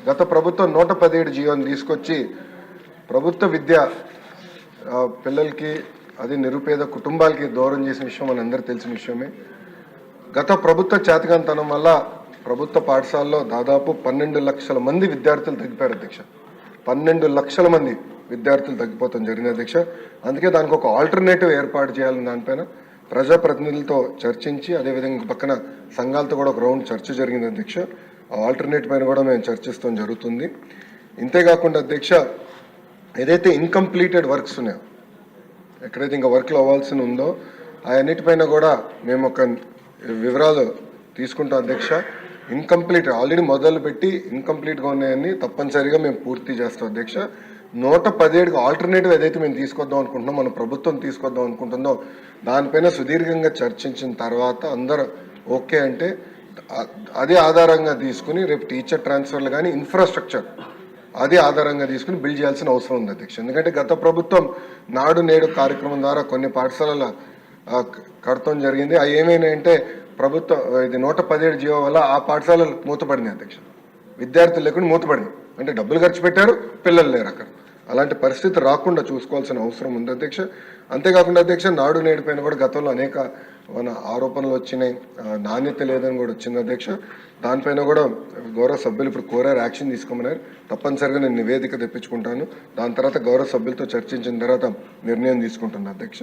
గత ప్రభుత్వం 117 జీవోని తీసుకొచ్చి ప్రభుత్వ విద్య పిల్లలకి అది నిరుపేద కుటుంబాలకి దూరం చేసిన విషయం మనందరికీ తెలిసిన విషయమే. గత ప్రభుత్వ చేతకాంతనం వల్ల ప్రభుత్వ పాఠశాలలో దాదాపు 12 లక్షల మంది విద్యార్థులు తగ్గిపోయారు అధ్యక్ష. 12 లక్షల మంది విద్యార్థులు తగ్గిపోతాం జరిగింది అధ్యక్ష. అందుకే దానికి ఒక ఆల్టర్నేటివ్ ఏర్పాటు చేయాలని దానిపైన ప్రజాప్రతినిధులతో చర్చించి, అదేవిధంగా పక్కన సంఘాలతో కూడా ఒక రౌండ్ చర్చ జరిగింది అధ్యక్ష. ఆ ఆల్టర్నేటివ్ పైన కూడా మేము చర్చిస్తాం జరుగుతుంది. ఇంతేకాకుండా అధ్యక్ష, ఏదైతే ఇన్కంప్లీటెడ్ వర్క్స్ ఉన్నాయో, ఎక్కడైతే ఇంకా వర్క్లు అవ్వాల్సి ఉందో అవన్నిటిపైన కూడా మేము ఒక వివరాలు తీసుకుంటాం అధ్యక్ష. ఇన్కంప్లీట్ ఆల్రెడీ మొదలుపెట్టి ఇన్కంప్లీట్గా ఉన్నాయని తప్పనిసరిగా మేము పూర్తి చేస్తాం అధ్యక్ష. 117కి ఆల్టర్నేటివ్ ఏదైతే మేము తీసుకొద్దాం అనుకుంటున్నాం, మన ప్రభుత్వం తీసుకొద్దాం అనుకుంటుందో దానిపైన సుదీర్ఘంగా చర్చించిన తర్వాత అందరూ ఓకే అంటే అదే ఆధారంగా తీసుకుని రేపు టీచర్ ట్రాన్స్ఫర్లు కానీ ఇన్ఫ్రాస్ట్రక్చర్ అదే ఆధారంగా తీసుకుని బిల్డ్ చేయాల్సిన అవసరం ఉంది అధ్యక్ష. ఎందుకంటే గత ప్రభుత్వం నాడు నేడు కార్యక్రమం ద్వారా కొన్ని పాఠశాలల కడతం జరిగింది. అవి ఏమైనాయంటే ప్రభుత్వం ఇది 117 జీవో వల్ల ఆ పాఠశాలలు మూతపడింది అధ్యక్ష. విద్యార్థులు లేకుండా మూతపడింది, అంటే డబ్బులు ఖర్చు పెట్టారు, పిల్లలు లేరు అక్కడ. అలాంటి పరిస్థితి రాకుండా చూసుకోవాల్సిన అవసరం ఉంది అధ్యక్ష. అంతేకాకుండా అధ్యక్ష, నాడు నేడు పైన కూడా గతంలో అనేక ఆరోపణలు వచ్చినాయి, నాణ్యత లేదని కూడా వచ్చింది అధ్యక్ష. దానిపైన కూడా గౌరవ సభ్యులు ఇప్పుడు కోరారు, యాక్షన్ తీసుకోమన్నారు. తప్పనిసరిగా నేను నివేదిక తెప్పించుకుంటాను. దాని తర్వాత గౌరవ సభ్యులతో చర్చించిన తర్వాత నిర్ణయం తీసుకుంటాను అధ్యక్ష.